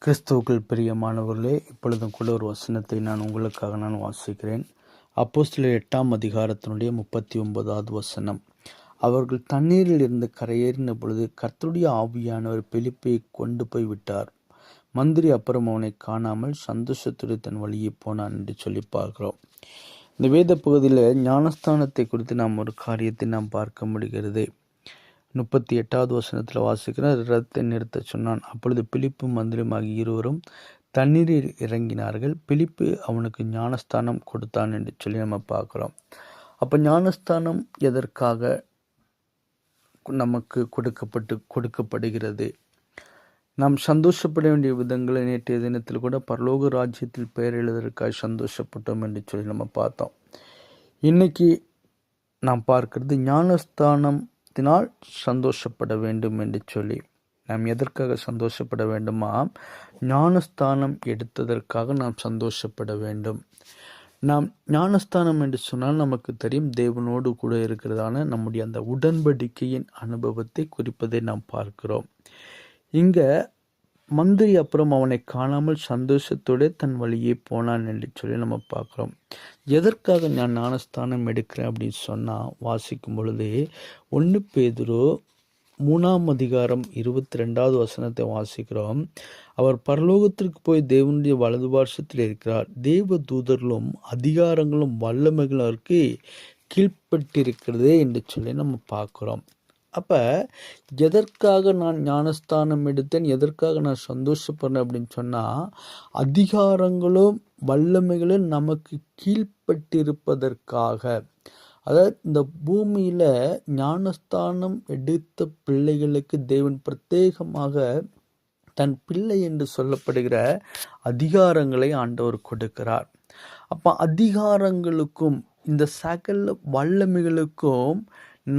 கிறிஸ்துவுக்குள் பிரியமானவர்களே, இப்பொழுதும் கூட ஒரு வசனத்தை உங்களுக்காக வாசிக்கிறேன். அப்போஸ்தலர் 8ஆம் அதிகாரத்தினுடைய 39வது வசனம். அவர்கள் தண்ணீரில் இருந்து கரையேறின பொழுது கர்த்தருடைய ஆவியானவர் பிலிப்பை கொண்டு போய் விட்டார். மந்திரி அப்புறம் அவனை காணாமல் சந்தோஷத்துடன் தன் வழியே போனான் என்று சொல்லி பார்க்கிறோம். இந்த வேத பகுதியில் ஞானஸ்தானத்தை குறித்து நாம் ஒரு காரியத்தை பார்க்க முடிகிறது. 38வது வசனத்தில் வாசிக்கிறார். ரதத்தை நிறுத்த சொன்னான். அப்பொழுது பிலிப்பு மந்திரியும் ஆகிய இருவரும் தண்ணீரில் இறங்கினார்கள். பிலிப்பு அவனுக்கு ஞானஸ்தானம் கொடுத்தான் என்று சொல்லி நம்ம பார்க்குறோம். அப்போ ஞானஸ்தானம் எதற்காக நமக்கு கொடுக்கப்படுகிறது? நாம் சந்தோஷப்பட வேண்டிய விதங்களை நேற்றைய தினத்தில் கூட பரலோக ராஜ்யத்தில் பெயர் எழுதுவதற்காக சந்தோஷப்பட்டோம் என்று சொல்லி நம்ம பார்த்தோம். இன்னைக்கு நாம் பார்க்கிறது ஞானஸ்தானத்தினால் சந்தோஷப்பட வேண்டும் என்று சொல்லி. நாம் எதற்காக சந்தோஷப்பட வேண்டுமா? ஞானஸ்தானம் எடுத்ததற்காக நாம் சந்தோஷப்பட வேண்டும். நாம் ஞானஸ்தானம் என்று சொன்னால் நமக்கு தெரியும், தேவனோடு கூட இருக்கிறதான நம்முடைய அந்த உடன்படிக்கையின் அனுபவத்தை குறிப்பதை நாம் பார்க்கிறோம். இங்க மந்திரி அப்புறம் அவனை காணாமல் சந்தோஷத்தோடு தன் வழியே போனான் என்று சொல்லி நம்ம பார்க்குறோம். எதற்காக நான் ஞானஸ்தானம் எடுக்கிறேன் அப்படின்னு சொன்னால், வாசிக்கும் பொழுது 1 பேதுரு 3ஆம் அதிகாரம் 22வது வசனத்தை வாசிக்கிறோம். அவர் பரலோகத்திற்கு போய் தேவனுடைய வலது பார்சத்தில் இருக்கிறார். தேவ தூதர்களும் அதிகாரங்களும் வல்லமைகளும் அவருக்கு கீழ்ப்பட்டிருக்கிறது என்று சொல்லி நம்ம பார்க்குறோம். அப்போ எதற்காக நான் ஞானஸ்தானம் எடுத்தேன், எதற்காக நான் சந்தோஷப்படுறேன் அப்படின்னு சொன்னால், அதிகாரங்களும் வல்லமைகளும் நமக்கு கீழ்ப்பட்டிருப்பதற்காக. அதாவது இந்த பூமியில் ஞானஸ்தானம் எடுத்த பிள்ளைகளுக்கு தேவன் பிரத்யேகமாக தன் பிள்ளை என்று சொல்லப்படுகிற அதிகாரங்களை ஆண்டவர் கொடுக்கிறார். அப்போ அதிகாரங்களுக்கும் இந்த சகல வல்லமைகளுக்கும்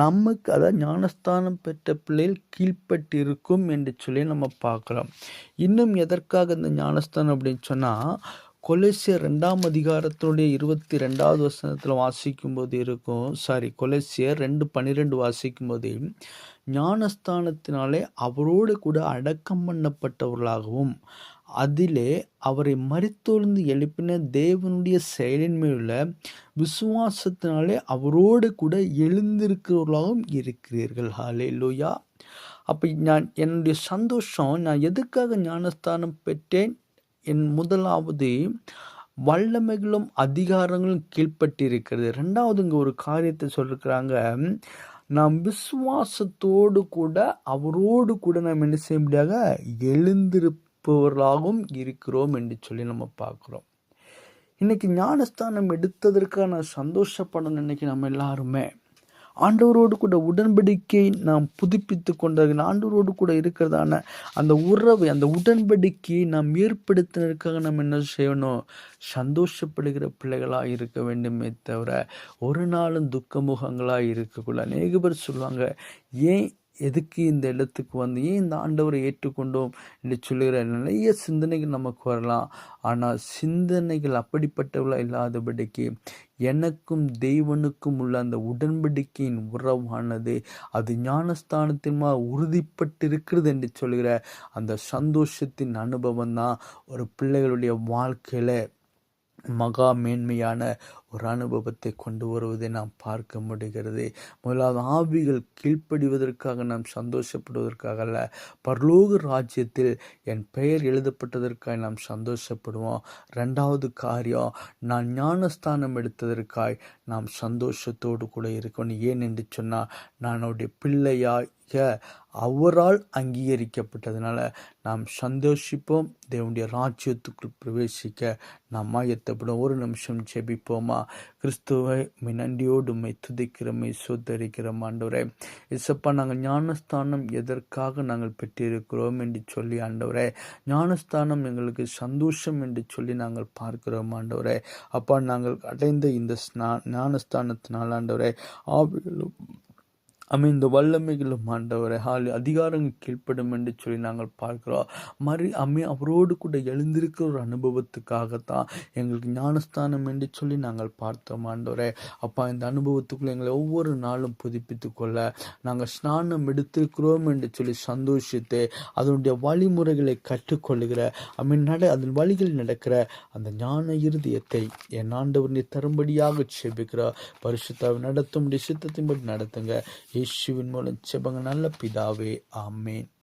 நமக்கு, அதாவது ஞானஸ்தானம் பெற்ற பிள்ளைகள் கீழ்ப்பட்டு இருக்கும் என்று சொல்லி நம்ம பார்க்குறோம். இன்னும் எதற்காக இந்த ஞானஸ்தானம் அப்படின்னு சொன்னால், கொலோசியர் 2ஆம் அதிகாரத்தினுடைய 22வது வசனத்தில் வாசிக்கும்போது இருக்கும். கொலோசியர் 2:12 வாசிக்கும்போது, ஞானஸ்தானத்தினாலே அவரோடு கூட அடக்கம் பண்ணப்பட்டவர்களாகவும் அதிலே அவரை மரித்தொழுந்து எழுப்பின தேவனுடைய செயலின் மேலுள்ள விசுவாசத்தினாலே அவரோடு கூட எழுந்திருக்கிறவர்களாகவும் இருக்கிறீர்கள். ஹல்லேலூயா. அப்போ என்னுடைய சந்தோஷம், நான் எதுக்காக ஞானஸ்தானம் பெற்றேன்? என் முதலாவது, வல்லமைகளும் அதிகாரங்களும் கீழ்ப்பட்டிருக்கிறது. 2வது இங்கே ஒரு காரியத்தை சொல்லியிருக்கிறாங்க, நாம் விசுவாசத்தோடு கூட அவரோடு கூட நாம் என்ன செய்ய முடியாத எழுந்திருப்பவர்களாகவும் இருக்கிறோம் என்று சொல்லி நம்ம பார்க்குறோம். இன்னைக்கு ஞானஸ்தானம் எடுத்ததற்காக நான் சந்தோஷப்படணும். இன்னைக்கு நம்ம எல்லாருமே ஆண்டவரோடு கூட உடன்படிக்கை நாம் புதுப்பித்து கொண்டார்கள். ஆண்டவரோடு கூட இருக்கிறதான அந்த உறவை, அந்த உடன்படிக்கையை நாம் ஏற்படுத்தினதுக்காக நம்ம என்ன செய்யணும்? சந்தோஷப்படுகிற பிள்ளைகளாக இருக்க வேண்டுமே தவிர ஒரு நாளும் துக்கமுகங்களாக இருக்கக்கூடாது. அநேக பேர் சொல்லுவாங்க, ஏன் எதுக்கு இந்த இடத்துக்கு வந்து, ஏன் இந்த ஆண்டவரை ஏற்றுக்கொண்டோம் என்று சொல்லுகிற நிறைய சிந்தனைகள் நமக்கு வரலாம். ஆனால் சிந்தனைகள் அப்படிப்பட்டவர்களாக இல்லாதபடிக்கு எனக்கும் தேவனுக்கும் உள்ள அந்த உடன்படிக்கையின் உறவானது அது ஞானஸ்தானத்தின் உறுதிப்பட்டிருக்கிறது என்று சொல்கிற அந்த சந்தோஷத்தின் அனுபவம் தான் ஒரு பிள்ளைகளுடைய வாழ்க்கையில் மகா மேன்மையான ஒரு அனுபவத்தை கொண்டு வருவதை நாம் பார்க்க முடிகிறது. முதலாவது, ஆவிகள் கீழ்ப்படிவதற்காக நாம் சந்தோஷப்படுவதற்காக அல்ல, பரலோக ராஜ்யத்தில் என் பெயர் எழுதப்பட்டதற்காக நாம் சந்தோஷப்படுவோம். 2வது காரியம், நான் ஞானஸ்தானம் எடுத்ததற்காய் நாம் சந்தோஷத்தோடு கூட இருக்கணும். ஏன் என்று சொன்னால், நான் அவருடைய பிள்ளையாய் அவரால் அங்கீகரிக்கப்பட்டதுனால நாம் சந்தோஷிப்போம். தேவனுடைய ராஜ்யத்துக்குள் பிரவேசிக்க நாம் ஆயத்தப்படும். ஒரு நிமிஷம் ஜெபிப்போமா? கிறிஸ்துவை நன்றியோடு உம்மை துதிக்கிறோம், சோதரிக்கிறோம். ஆண்டவரே, இசப்பா, நாங்கள் ஞானஸ்தானம் எதற்காக நாங்கள் பெற்றிருக்கிறோம் என்று சொல்லி ஆண்டவரே, ஞானஸ்தானம் எங்களுக்கு சந்தோஷம் என்று சொல்லி நாங்கள் பார்க்கிறோம். ஆண்டவரே அப்பா, நாங்கள் அடைந்த இந்த ஞானஸ்தானத்தினால் ஆண்டவரே, ஆவிகளும் இந்த வல்லமைகளும் ஆண்டவரே அதிகாரங்கள் கீழ்ப்படும் என்று சொல்லி நாங்கள் பார்க்கிறோம். அவரோடு கூட எழுந்திருக்கிற ஒரு அனுபவத்துக்காகத்தான் எங்களுக்கு ஞானஸ்தானம் என்று சொல்லி நாங்கள் பார்த்தோம் ஆண்டவரே. அப்பா, இந்த அனுபவத்துக்குள்ள எங்களை ஒவ்வொரு நாளும் புதுப்பித்து கொள்ள நாங்கள் ஸ்நானம் எடுத்திருக்கிறோம் என்று சொல்லி சந்தோஷித்து அதனுடைய வழிமுறைகளை கற்றுக்கொள்ளுகிற அதன் வழிகளில் நடக்கிற அந்த ஞான இருதயத்தை என் ஆண்டவர் நீ தரும்படியாக செபிக்கிற பரிசுத்தாவை நடத்தும் சித்தத்தின்படி நடத்துங்க. இயேசுவின் மூலம் ஜெபங்க நல்ல பிதாவே, ஆமென்.